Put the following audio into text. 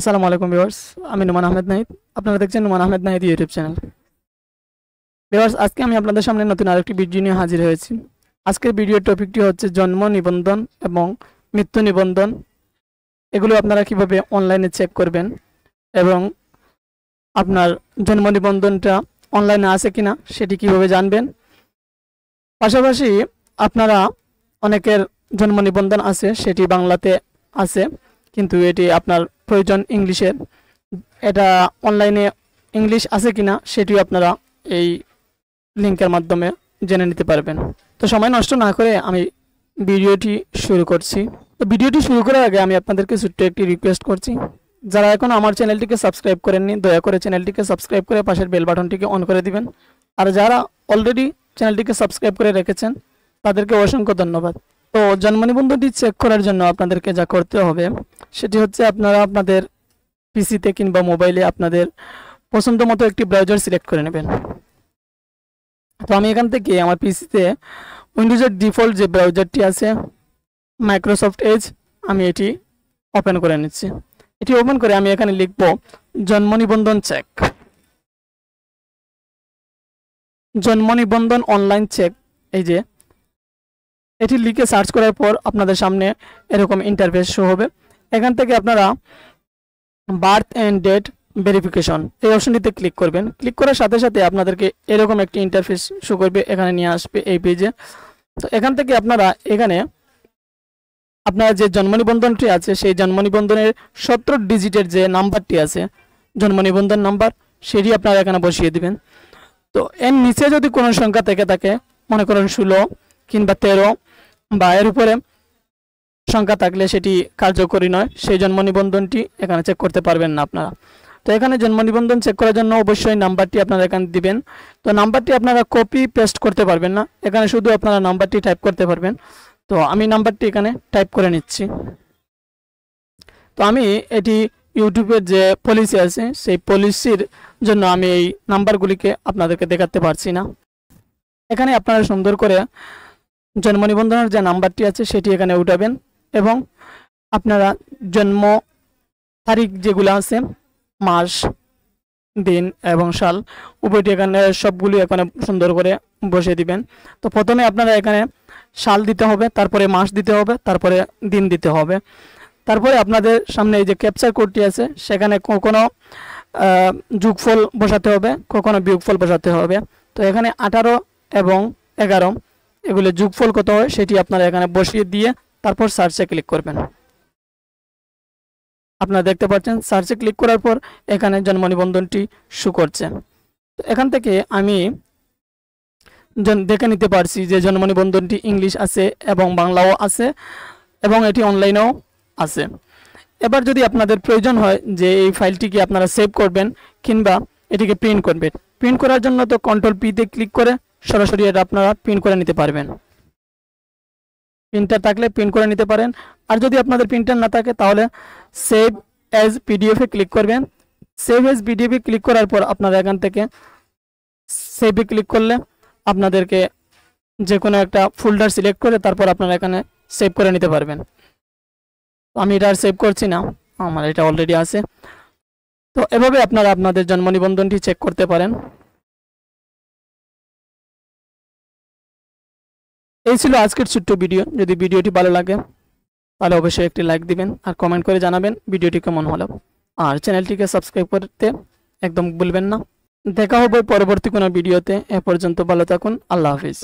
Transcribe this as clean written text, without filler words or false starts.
আসসালামু আলাইকুম ভিউয়ার্স, আমি নুমান আহমেদ নাহিদ। আপনারা দেখছেন Numan Ahmed Nahid YouTube channel. Viewers, আজকে আমি আপনাদের সামনে নতুন আরেকটি ভিডিও নিয়ে হাজির হয়েছি। আজকের ভিডিওর টপিকটি হচ্ছে জন্ম নিবন্ধন এবং মৃত্যু নিবন্ধন। এগুলো আপনারা কিভাবে অনলাইনে চেক করবেন এবং আপনার জন্ম নিবন্ধনটা অনলাইনে আছে কিনা সেটি কিভাবে জানবেন। পাশাপাশি আপনারা অনেকের জন্ম নিবন্ধন আছে, সেটি বাংলাতে আছে, কিন্তু এটি আপনার প্রয়োজন ইংলিশের। এটা অনলাইনে ইংলিশ আছে কিনা সেটিও আপনারা এই লিংকের মাধ্যমে জেনে নিতে পারবেন। তো সময় নষ্ট না করে আমি ভিডিওটি শুরু করছি। তো ভিডিওটি শুরু করার আগে আমি আপনাদেরকে ছোট্ট একটি রিকোয়েস্ট করছি, যারা এখন আমার চ্যানেলটিকে সাবস্ক্রাইব করেননি দয়া করে চ্যানেলটিকে সাবস্ক্রাইব করে পাশের বেল বাটনটিকে অন করে দিবেন। আর যারা অলরেডি চ্যানেলটিকে সাবস্ক্রাইব করে রেখেছেন তাদেরকে অসংখ্য ধন্যবাদ। তো জন্ম নিবন্ধনটি চেক করার জন্য আপনাদেরকে যা করতে হবে সেটি হচ্ছে আপনারা আপনাদের পিসিতে কিংবা মোবাইলে আপনাদের পছন্দ মতো একটি ব্রাউজার সিলেক্ট করে নেবেন। তো আমি এখান থেকে আমার পিসিতে উইন্ডোজের ডিফল্ট যে ব্রাউজারটি আছে মাইক্রোসফট এজ, আমি এটি ওপেন করে নিচ্ছি। এটি ওপেন করে আমি এখানে লিখব জন্ম নিবন্ধন চেক, জন্ম নিবন্ধন অনলাইন চেক। এই যে এটি লিখে সার্চ করার পর আপনাদের সামনে এরকম ইন্টারফেস শো হবে। এখান থেকে আপনারা বার্থ অ্যান্ড ডেট ভেরিফিকেশন এই অপশনটিতে ক্লিক করবেন। ক্লিক করার সাথে সাথে আপনাদেরকে এরকম একটি ইন্টারফেস শো করবে, এখানে নিয়ে আসবে এই পেজে। তো এখান থেকে আপনারা এখানে আপনার যে জন্ম নিবন্ধনটি আছে সেই জন্ম নিবন্ধনের 17 ডিজিটের যে নাম্বারটি আছে জন্ম নিবন্ধন নাম্বার, সেটি আপনারা এখানে বসিয়ে দিবেন। তো এর নিচে যদি কোনো সংখ্যা থেকে থাকে, মনে করেন 16 কিংবা 13 বা এর উপরে সংখ্যা থাকলে সেটি কার্যকরী নয়, সেই জন্ম নিবন্ধনটি এখানে চেক করতে পারবেন না আপনারা। তো এখানে জন্ম নিবন্ধন চেক করার জন্য অবশ্যই নাম্বারটি আপনারা এখানে দিবেন। তো নাম্বারটি আপনারা কপি পেস্ট করতে পারবেন না, এখানে শুধু আপনারা নাম্বারটি টাইপ করতে পারবেন। তো আমি নাম্বারটি এখানে টাইপ করে নিচ্ছি। তো আমি এটি ইউটিউবের যে পলিসি আছে সেই পলিসির জন্য আমি এই নাম্বারগুলিকে আপনাদেরকে দেখাতে পারছি না। এখানে আপনারা সুন্দর করে জন্ম নিবন্ধনের যে নাম্বারটি আছে সেটি এখানে উঠাবেন এবং আপনারা জন্ম তারিখ যেগুলো আছে মাস, দিন এবং সাল উভয়টি এখানে সবগুলি এখানে সুন্দর করে বসিয়ে দিবেন। তো প্রথমে আপনারা এখানে সাল দিতে হবে, তারপরে মাস দিতে হবে, তারপরে দিন দিতে হবে। তারপরে আপনাদের সামনে এই যে ক্যাপচার কোডটি আছে সেখানে কখনো যোগফল বসাতে হবে, কখনো বিয়োগফল বসাতে হবে। তো এখানে 18 এবং 11 এগুলো যোগফল কত হয় সেটি আপনারা এখানে বসিয়ে দিয়ে তারপর সার্চে ক্লিক করবেন। আপনারা দেখতে পাচ্ছেন সার্চে ক্লিক করার পর এখানে জন্ম নিবন্ধনটি শো করছে। তো এখান থেকে আমি দেখে নিতে পারছি যে জন্ম নিবন্ধনটি ইংলিশ আছে এবং বাংলাও আছে এবং এটি অনলাইনেও আছে। এবার যদি আপনাদের প্রয়োজন হয় যে এই ফাইলটিকে আপনারা সেভ করবেন কিংবা এটিকে প্রিন্ট করবেন, প্রিন্ট করার জন্য তো কন্ট্রোল পি তে ক্লিক করে সরাসরি এটা আপনারা প্রিন্ট করে নিতে পারবেন। প্রিন্টার থাকলে প্রিন্ট করে নিতে পারেন, আর যদি আপনাদের প্রিন্টার না থাকে তাহলে সেভ অ্যাজ পিডিএফে ক্লিক করবেন। সেভ অ্যাজ পিডিএফে ক্লিক করার পর আপনারা এখান থেকে সেভে ক্লিক করলে আপনাদেরকে যে কোনো একটা ফোল্ডার সিলেক্ট করে তারপর আপনারা এখানে সেভ করে নিতে পারবেন। আমি এটা আর সেভ করছি না, আমার এটা অলরেডি আছে। তো এভাবে আপনারা আপনাদের জন্ম নিবন্ধনটি চেক করতে পারেন। এই ছিল আজকের ছোট্ট ভিডিও। যদি ভিডিওটি ভালো লাগে তাহলে অবশ্যই একটি লাইক দিবেন আর কমেন্ট করে জানাবেন ভিডিওটি কেমন হলো। আর চ্যানেলটিকে সাবস্ক্রাইব করতে একদম ভুলবেন না। দেখা হবে পরবর্তী কোনো ভিডিওতে। এ পর্যন্ত ভালো থাকুন। আল্লাহ হাফিজ।